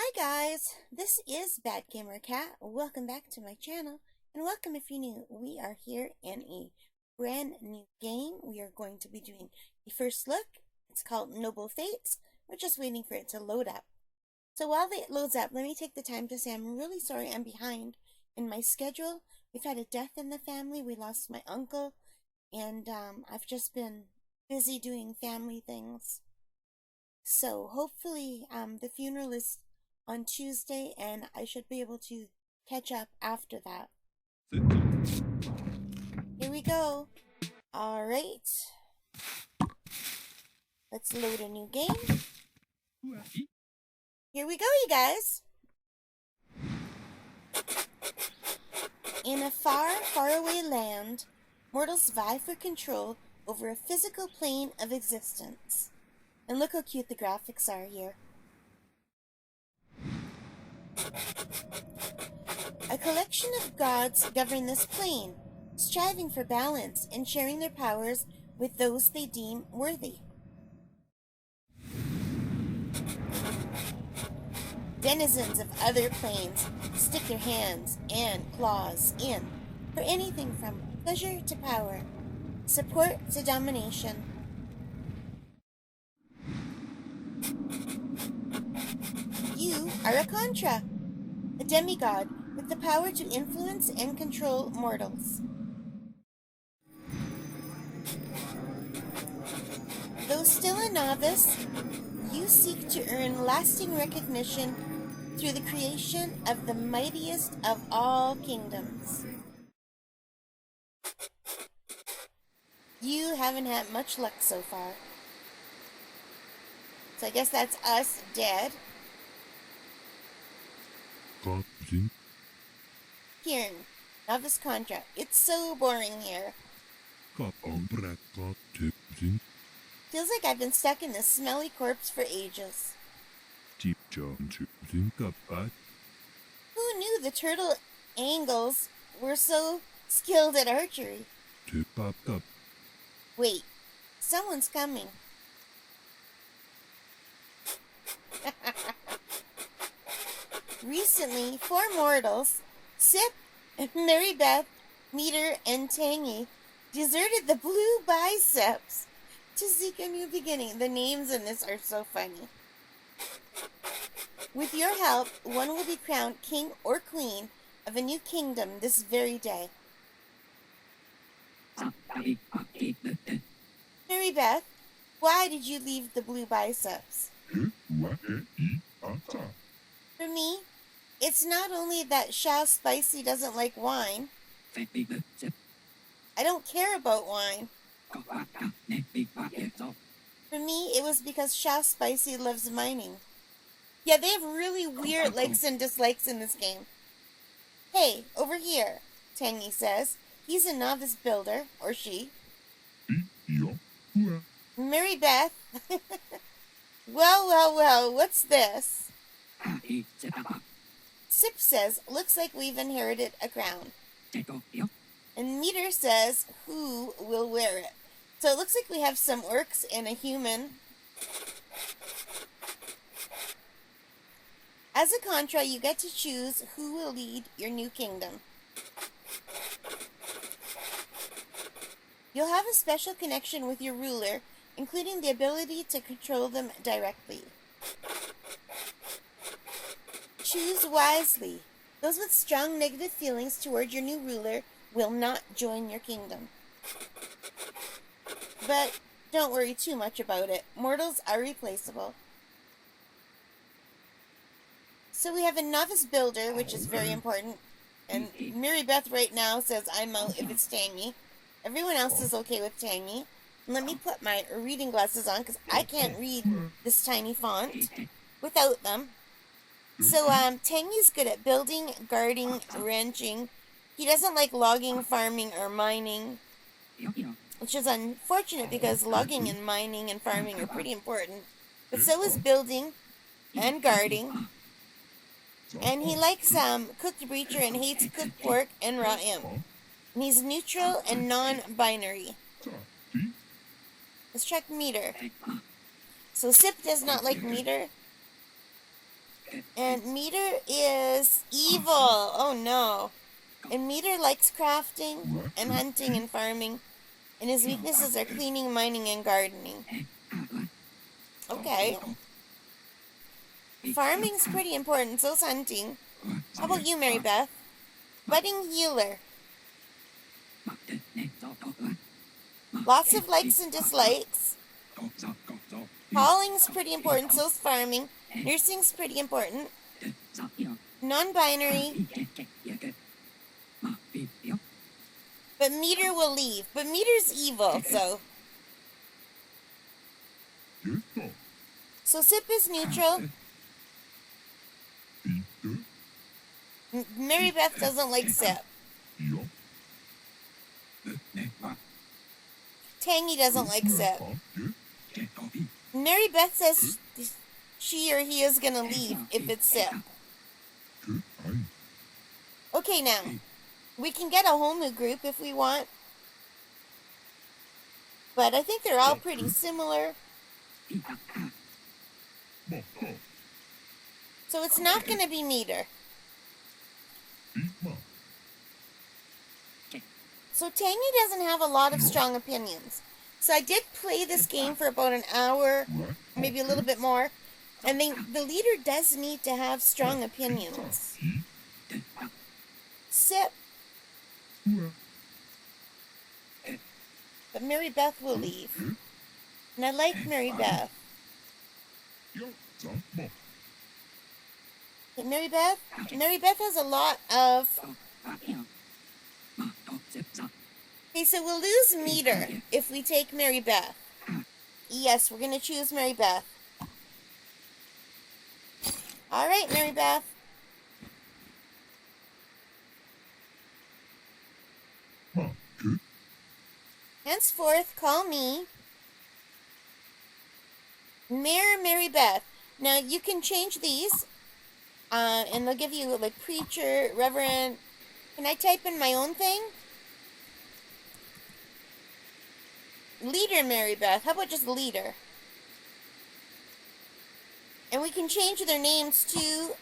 Hi guys, this is Bad Gamer Cat. Welcome back to my channel, and welcome if you're new. We are here in a brand new game. We are going to be doing the first look. It's called Noble Fates. We're just waiting for it to load up. So while it loads up, let me take the time to say I'm really sorry I'm behind in my schedule. We've had a death in the family. We lost my uncle, and I've just been busy doing family things. So hopefully the funeral is on Tuesday, and I should be able to catch up after that. Here we go. Alright. Let's load a new game. Here we go, you guys. In a far, far away land, mortals vie for control over a physical plane of existence. And look how cute the graphics are here. A collection of gods govern this plane, striving for balance and sharing their powers with those they deem worthy. Denizens of other planes stick their hands and claws in for anything from pleasure to power, support to domination. You are a Contra, a demigod with the power to influence and control mortals. Though still a novice, you seek to earn lasting recognition through the creation of the mightiest of all kingdoms. You haven't had much luck so far. So I guess that's us dead. Here, novice Contra. It's so boring here. Feels like I've been stuck in this smelly corpse for ages. Who knew the turtle angles were so skilled at archery? Wait, someone's coming. Recently, 4 mortals, Sip, Mary Beth, Meter, and Tangy, deserted the Blue Biceps to seek a new beginning. The names in this are so funny. With your help, one will be crowned king or queen of a new kingdom this very day. Mary Beth, why did you leave the Blue Biceps? For me, it's not only that Sha Spicy doesn't like wine. I don't care about wine. For me, it was because Sha Spicy loves mining. Yeah, they have really weird likes and dislikes in this game. Hey, over here, Tangy says. He's a novice builder, or she. Mary Beth. Well, what's this? Sip says, looks like we've inherited a crown. And Meter says, who will wear it? So it looks like we have some orcs and a human. As a Contra, you get to choose who will lead your new kingdom. You'll have a special connection with your ruler, including the ability to control them directly. Choose wisely. Those with strong negative feelings toward your new ruler will not join your kingdom. But don't worry too much about it. Mortals are replaceable. So we have a novice builder, which is very important. And Mary Beth right now says I'm out if it's Tangy. Everyone else is okay with Tangy. Let me put my reading glasses on because I can't read this tiny font without them. So Tangy's good at building, guarding, ranching. He doesn't like logging, farming, or mining, which is unfortunate because logging and mining and farming are pretty important. But so is building and guarding. And he likes cooked breacher and hates cooked pork and raw imp. And he's neutral and non-binary. Let's check Meter. So Sip does not like Meter. And Meter is evil. Oh no. And Meter likes crafting and hunting and farming. And his weaknesses are cleaning, mining, and gardening. Okay. Farming's pretty important, so's hunting. How about you, Mary Beth? Budding healer. Lots of likes and dislikes. Hauling is pretty important, so's farming. Nursing's pretty important. Non-binary. But Meter will leave. But Meter's evil, so. So Sip is neutral. Mary Beth doesn't like Sip. Tangy doesn't like Sip. Mary Beth says she or he is gonna leave if it's Sip. Okay, now we can get a whole new group if we want, but I think they're all pretty similar. So it's not gonna be Meter. So Tangy doesn't have a lot of strong opinions. So I did play this game for about an hour, maybe a little bit more, and the leader does need to have strong opinions. Sip. But Mary Beth will leave. And I like Mary Beth. Okay, Mary Beth? Mary Beth has a lot of... Okay, so we'll lose Meter if we take Mary Beth. Yes, we're going to choose Mary Beth. Alright, Mary Beth. Henceforth, call me Mayor Mary Beth. Now, you can change these, and they'll give you, like, preacher, reverend. Can I type in my own thing? Leader Mary Beth. How about just leader? And we can change their names too.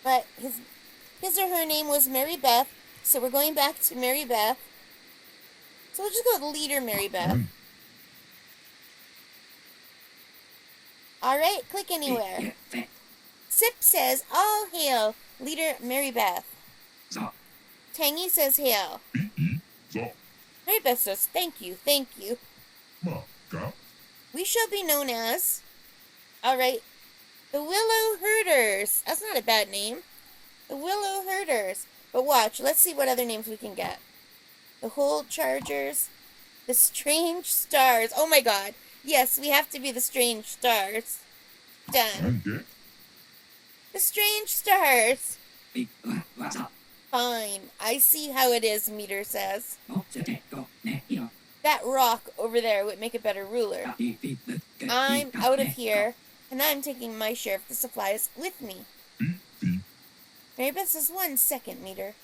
But his or her name was Mary Beth, so we're going back to Mary Beth. So we'll just go with leader Mary Beth. Alright, click anywhere. Sip says, all hail, leader Mary Beth. Tangy says, hail. Mary Beth says, thank you, thank you. We shall be known as, alright, the Willow Herders. That's not a bad name. The Willow Herders. But watch, let's see what other names we can get. The Hold Chargers. The Strange Stars. Oh my god. Yes, we have to be the Strange Stars. Done. The Strange Stars. Fine. I see how it is, Meter says. That rock over there would make a better ruler. I'm out of here, and I'm taking my share of the supplies with me. Mary Beth says, 1 second, Meter.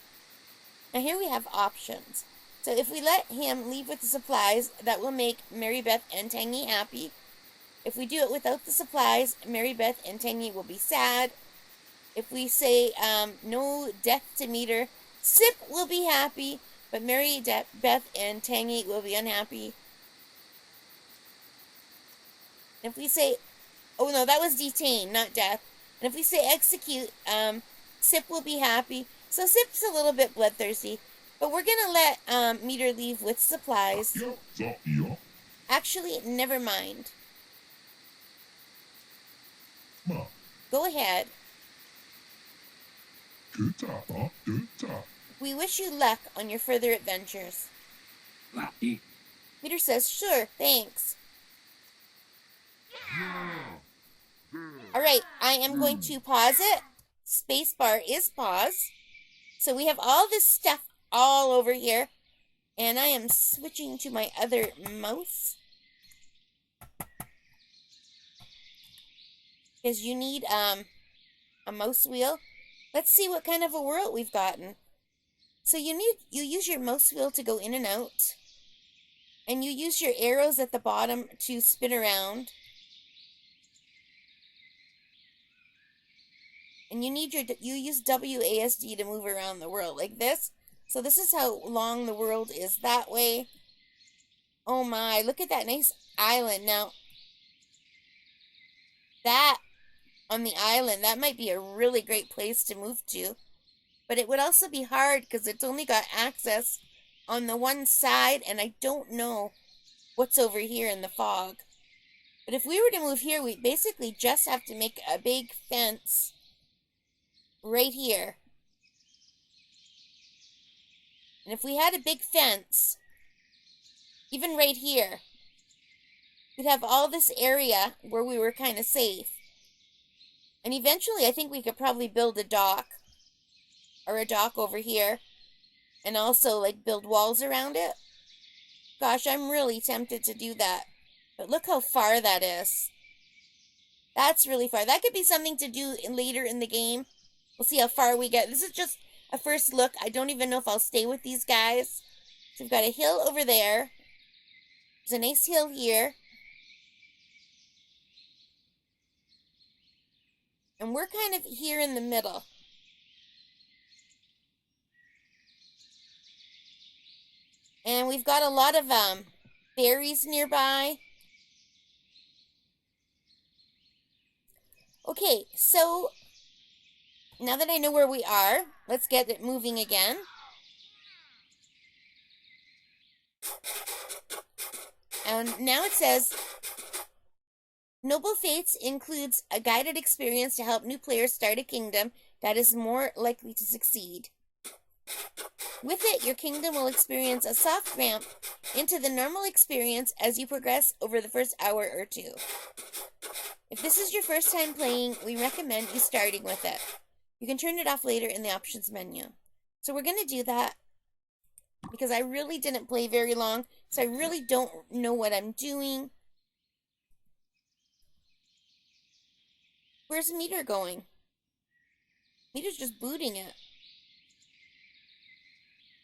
Now here we have options. So if we let him leave with the supplies, that will make Mary Beth and Tangy happy. If we do it without the supplies, Mary Beth and Tangy will be sad. If we say no death to Meter, Sip will be happy, but Mary Beth and Tangy will be unhappy. If we say, oh no, that was detain, not death. And if we say execute, Sip will be happy. So Sip's a little bit bloodthirsty. But we're going to let Meter leave with supplies. Actually, never mind. Go ahead. We wish you luck on your further adventures. Meter says, sure, thanks. Alright, I am going to pause it. Spacebar is pause. So we have all this stuff all over here. And I am switching to my other mouse. Because you need a mouse wheel. Let's see what kind of a world we've gotten. So you use your mouse wheel to go in and out. And you use your arrows at the bottom to spin around. And you use WASD to move around the world like this. So this is how long the world is that way. Oh my, look at that nice island. Now, that on the island, that might be a really great place to move to. But it would also be hard because it's only got access on the one side, and I don't know what's over here in the fog. But if we were to move here, we basically just have to make a big fence right here. And if we had a big fence, even right here, we'd have all this area where we were kind of safe. And eventually, I think we could probably build a dock. Or a dock over here. And also, like, build walls around it. Gosh, I'm really tempted to do that. But look how far that is. That's really far. That could be something to do later in the game. We'll see how far we get. This is just a first look. I don't even know if I'll stay with these guys. So we've got a hill over there. There's a nice hill here. And we're kind of here in the middle. And we've got a lot of berries nearby. Okay, so now that I know where we are, let's get it moving again. And now it says, Noble Fates includes a guided experience to help new players start a kingdom that is more likely to succeed. With it, your kingdom will experience a soft ramp into the normal experience as you progress over the first hour or two. If this is your first time playing, we recommend you starting with it. You can turn it off later in the options menu. So we're going to do that because I really didn't play very long, so I really don't know what I'm doing. Where's Meter going? Meter's just booting it.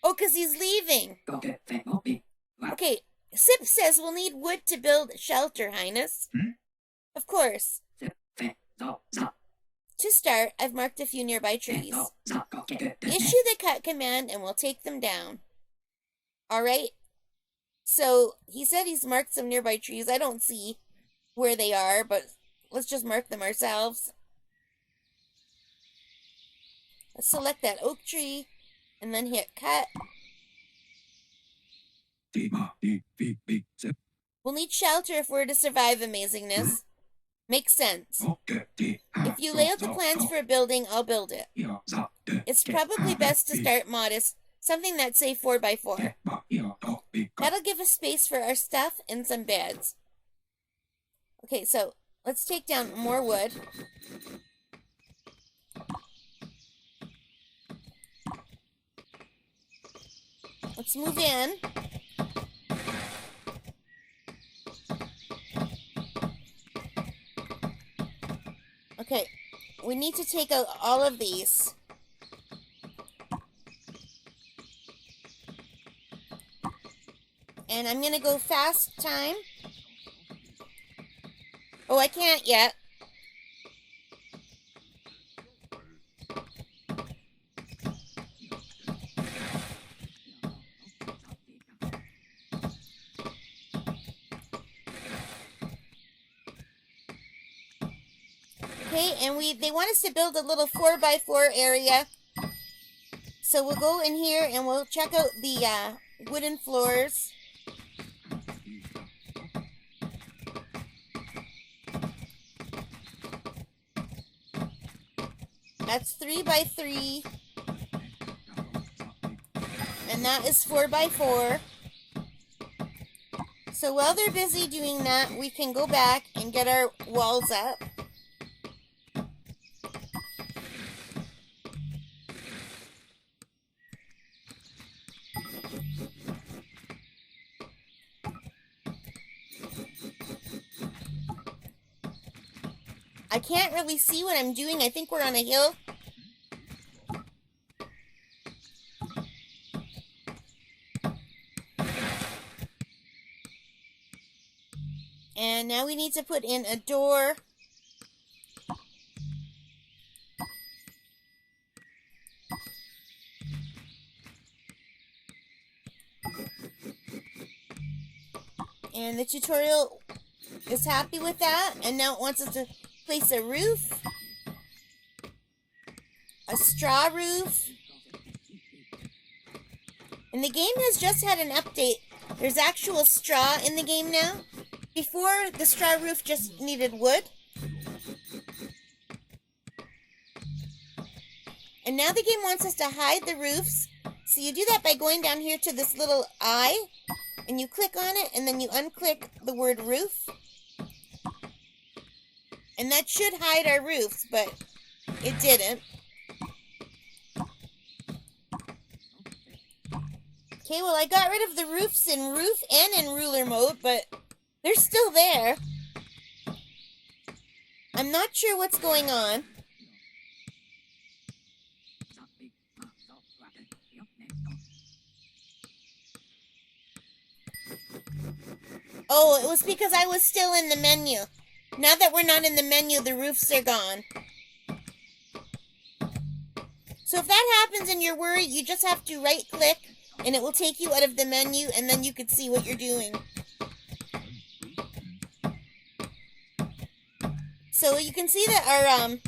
Oh, because he's leaving. Okay, Sip says we'll need wood to build shelter, Highness. Of course. To start, I've marked a few nearby trees. Issue the cut command and we'll take them down. Alright? So, he said he's marked some nearby trees. I don't see where they are, but let's just mark them ourselves. Let's select that oak tree and then hit cut. We'll need shelter if we're to survive amazingness. Makes sense. If you lay out the plans for a building, I'll build it. It's probably best to start modest, something that's say 4x4. That'll give us space for our stuff and some beds. Okay, so let's take down more wood. Let's move in. Okay, we need to take out all of these. And I'm going to go fast time. Oh, I can't yet. Okay, and they want us to build a little 4x4 area. So we'll go in here and we'll check out the wooden floors. That's 3x3. And that is 4x4. So while they're busy doing that, we can go back and get our walls up. I can't really see what I'm doing. I think we're on a hill. And now we need to put in a door. And the tutorial is happy with that. And now it wants us to place a roof. A straw roof. And the game has just had an update. There's actual straw in the game now. Before, the straw roof just needed wood. And now the game wants us to hide the roofs. So you do that by going down here to this little eye. And you click on it, and then you unclick the word roof. And that should hide our roofs, but it didn't. Okay, well, I got rid of the roofs in roof and in ruler mode, but they're still there. I'm not sure what's going on. Oh, it was because I was still in the menu. Now that we're not in the menu, the roofs are gone. So if that happens and you're worried, you just have to right-click, and it will take you out of the menu, and then you can see what you're doing. So you can see that I'm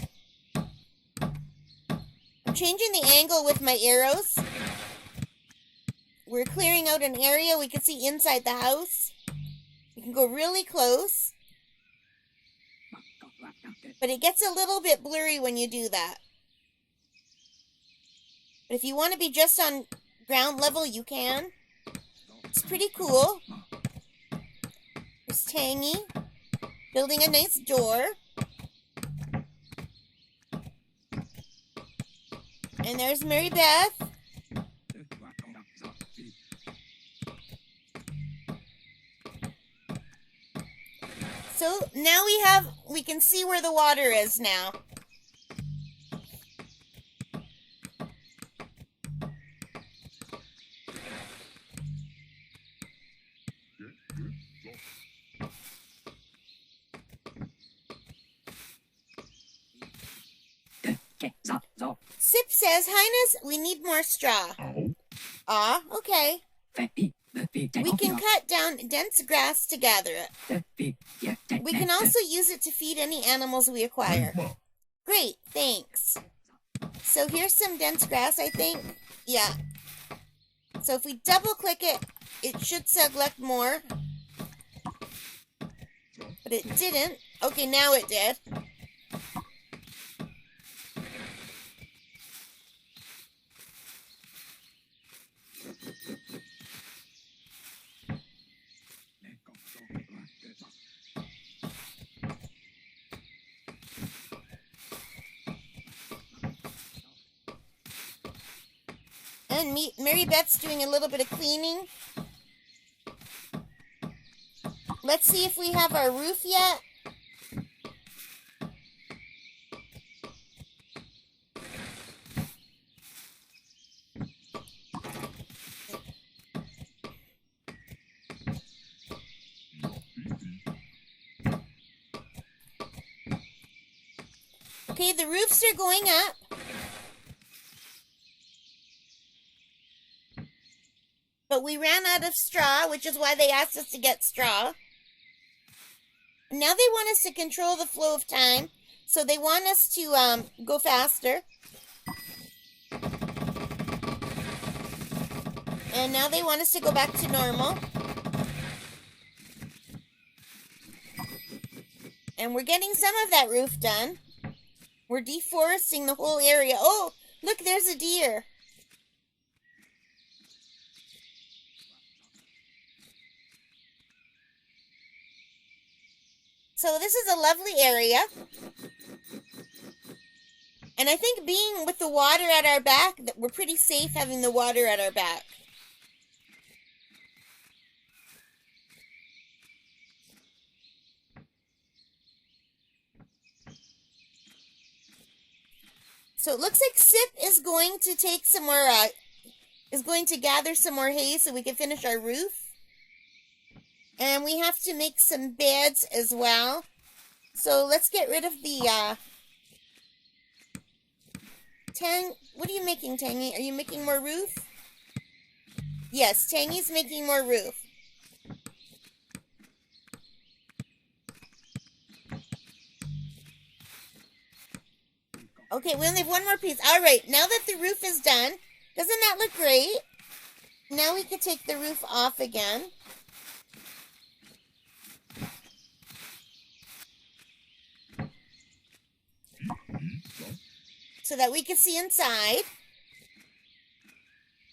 changing the angle with my arrows. We're clearing out an area we can see inside the house. You can go really close. But it gets a little bit blurry when you do that. But if you want to be just on ground level, you can. It's pretty cool. There's Tangy building a nice door. And there's Mary Beth. So now we can see where the water is now. Sip says, Highness, we need more straw. Ah, okay. We can cut down dense grass to gather it. We can also use it to feed any animals we acquire. Great, thanks. So here's some dense grass, I think. Yeah. So if we double click it, it should select more. But it didn't. Okay, now it did. And Mary Beth's doing a little bit of cleaning. Let's see if we have our roof yet. Okay, the roofs are going up. But we ran out of straw, which is why they asked us to get straw. Now they want us to control the flow of time. So they want us to go faster. And now they want us to go back to normal. And we're getting some of that roof done. We're deforesting the whole area. Oh, look, there's a deer. So this is a lovely area. And I think being with the water at our back, that we're pretty safe having the water at our back. So it looks like Sip is going to take some more, is going to gather some more hay so we can finish our roof. And we have to make some beds as well. So let's get rid of the, what are you making, Tangy? Are you making more roof? Yes, Tangy's making more roof. Okay, we only have one more piece. All right, now that the roof is done, doesn't that look great? Now we can take the roof off again. So that we can see inside.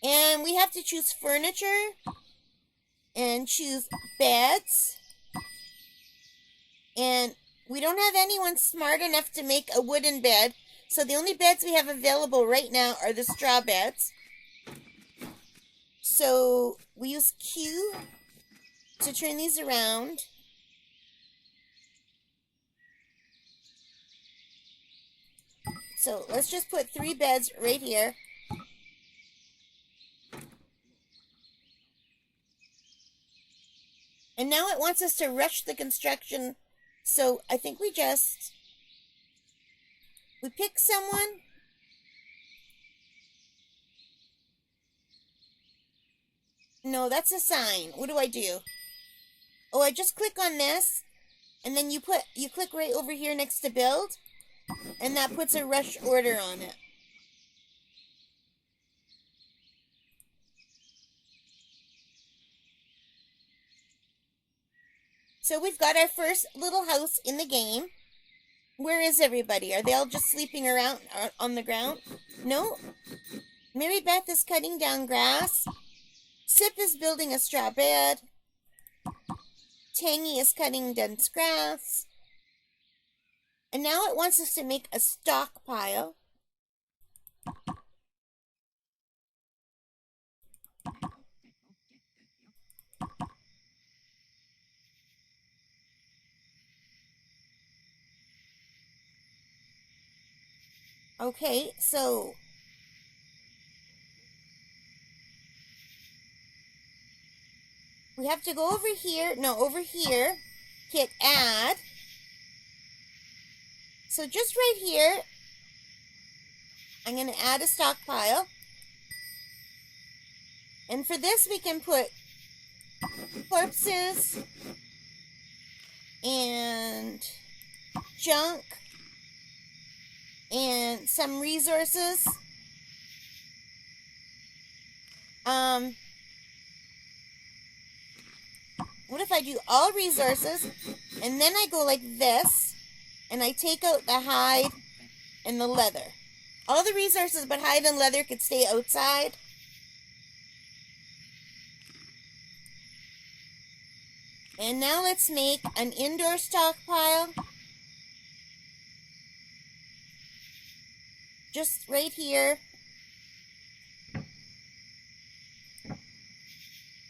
And we have to choose furniture and choose beds. And we don't have anyone smart enough to make a wooden bed. So the only beds we have available right now are the straw beds. So we use Q to turn these around. So let's just put 3 beds right here. And now it wants us to rush the construction. So I think we pick someone. No, that's a sign. What do I do? Oh, I just click on this, and then you click right over here next to build, and that puts a rush order on it. So we've got our first little house in the game. Where is everybody? Are they all just sleeping around on the ground? No. Mary Beth is cutting down grass. Sip is building a straw bed. Tangy is cutting dense grass. And now it wants us to make a stockpile. Okay, so we have to go over here. No, over here. Hit add. So just right here, I'm going to add a stockpile. And for this, we can put corpses and junk and some resources. What if I do all resources and then I go like this and I take out the hide and the leather? All the resources but hide and leather could stay outside. And now let's make an indoor stockpile. Just right here.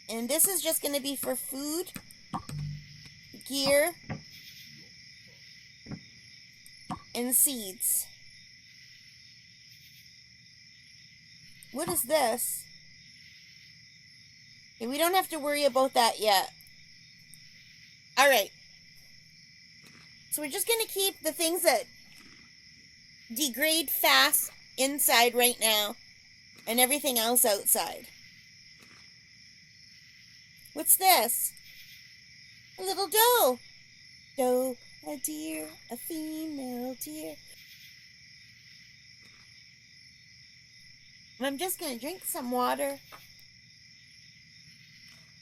And this is just going to be for food, gear, and seeds. What is this? Okay, we don't have to worry about that yet. Alright. So we're just going to keep the things that degrade fast inside right now and everything else outside. What's this? A little doe. Doe, a deer, a female deer. I'm just going to drink some water.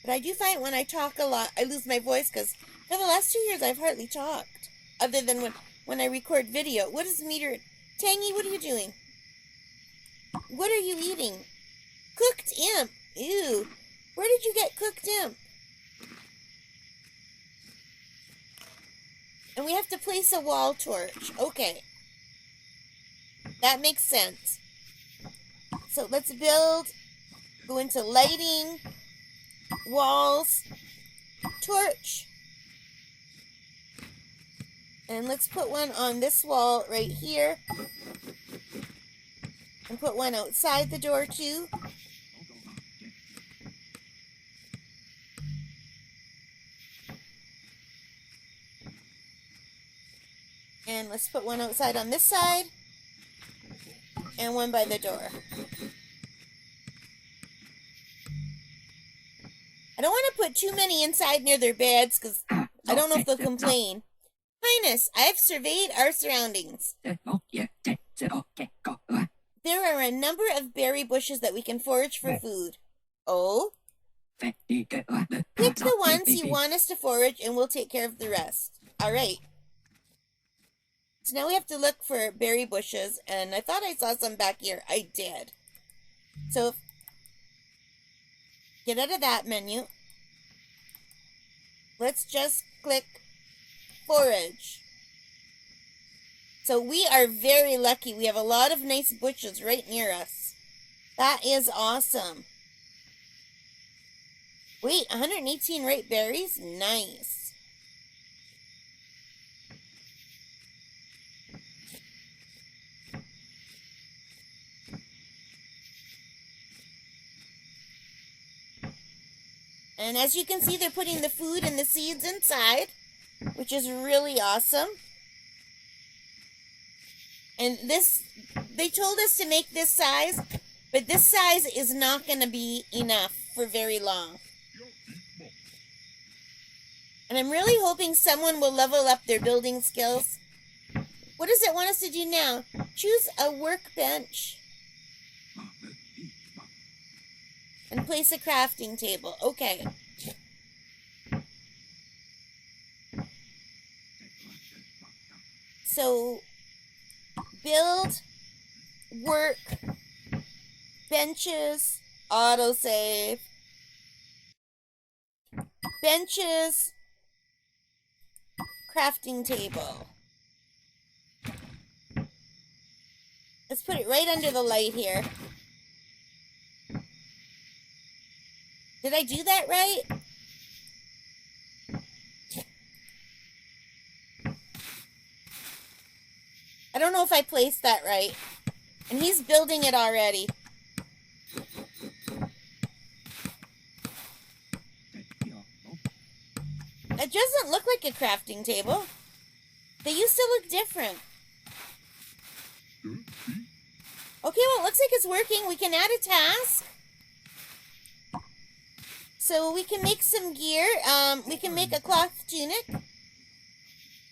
But I do find when I talk a lot, I lose my voice because for the last 2 years I've hardly talked. Other than when I record video. What is meter? Tangy, what are you doing? What are you eating? Cooked imp. Ew. Where did you get cooked imp? And we have to place a wall torch. Okay. That makes sense. So let's build, go into lighting, walls, torch. And let's put one on this wall right here. And put one outside the door too. And let's put one outside on this side. And one by the door. I don't want to put too many inside near their beds because I don't know if they'll complain. Highness, I have surveyed our surroundings. There are a number of berry bushes that we can forage for food. Oh? Pick the ones you want us to forage and we'll take care of the rest. Alright. So now we have to look for berry bushes, and I thought I saw some back here. I did. So, get out of that menu. Let's just click forage. So we are very lucky. We have a lot of nice bushes right near us. That is awesome. Wait, 118 ripe berries? Nice. And as you can see, they're putting the food and the seeds inside, which is really awesome. And this, they told us to make this size, but this size is not going to be enough for very long. And I'm really hoping someone will level up their building skills. What does it want us to do now? Choose a workbench. And place a crafting table. Okay. So, build, work, benches, autosave, benches, crafting table. Let's put it right under the light here. Did I do that right? I don't know if I placed that right. And he's building it already. It doesn't look like a crafting table. They used to look different. Okay, well, it looks like it's working. We can add a task. So we can make some gear. We can make a cloth tunic.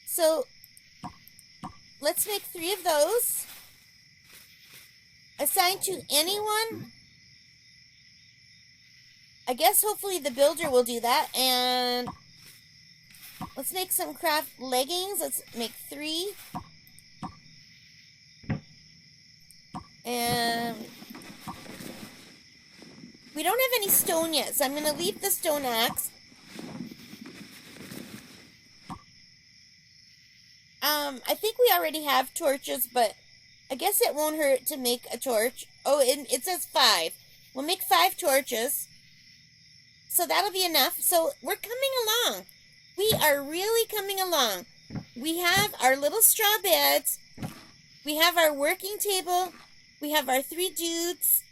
So let's make 3 of those. Assign to anyone. I guess hopefully the builder will do that. And let's make some craft leggings. Let's make 3. And we don't have any stone yet, so I'm going to leave the stone axe. I think we already have torches, but I guess it won't hurt to make a torch. Oh, it says 5. We'll make 5 torches. So that'll be enough. So we're coming along. We are really coming along. We have our little straw beds. We have our working table. We have our 3 dudes.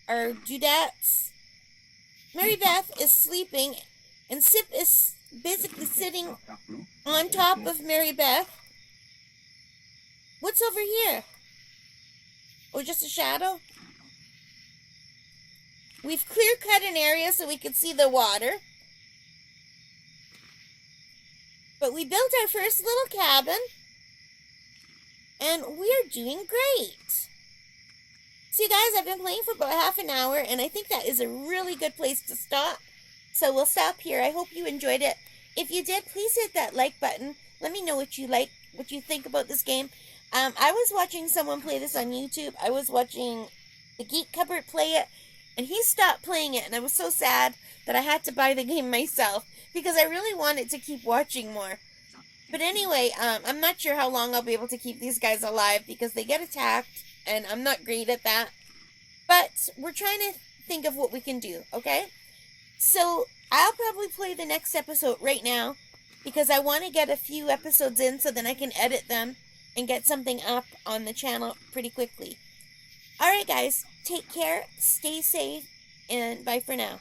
Our dudettes. Mary Beth is sleeping, and Sip is basically sitting on top of Mary Beth. What's over here? Oh, just a shadow? We've clear cut an area so we can see the water. But we built our first little cabin, and we're doing great. So you guys, I've been playing for about half an hour, and I think that is a really good place to stop. So we'll stop here. I hope you enjoyed it. If you did, please hit that like button. Let me know what you like, what you think about this game. I was watching someone play this on YouTube. I was watching the Geek Cupboard play it, and he stopped playing it, and I was so sad that I had to buy the game myself because I really wanted to keep watching more. But anyway, I'm not sure how long I'll be able to keep these guys alive because they get attacked, and I'm not great at that. But we're trying to think of what we can do, okay? So I'll probably play the next episode right now because I want to get a few episodes in so then I can edit them and get something up on the channel pretty quickly. Alright guys, take care, stay safe, and bye for now.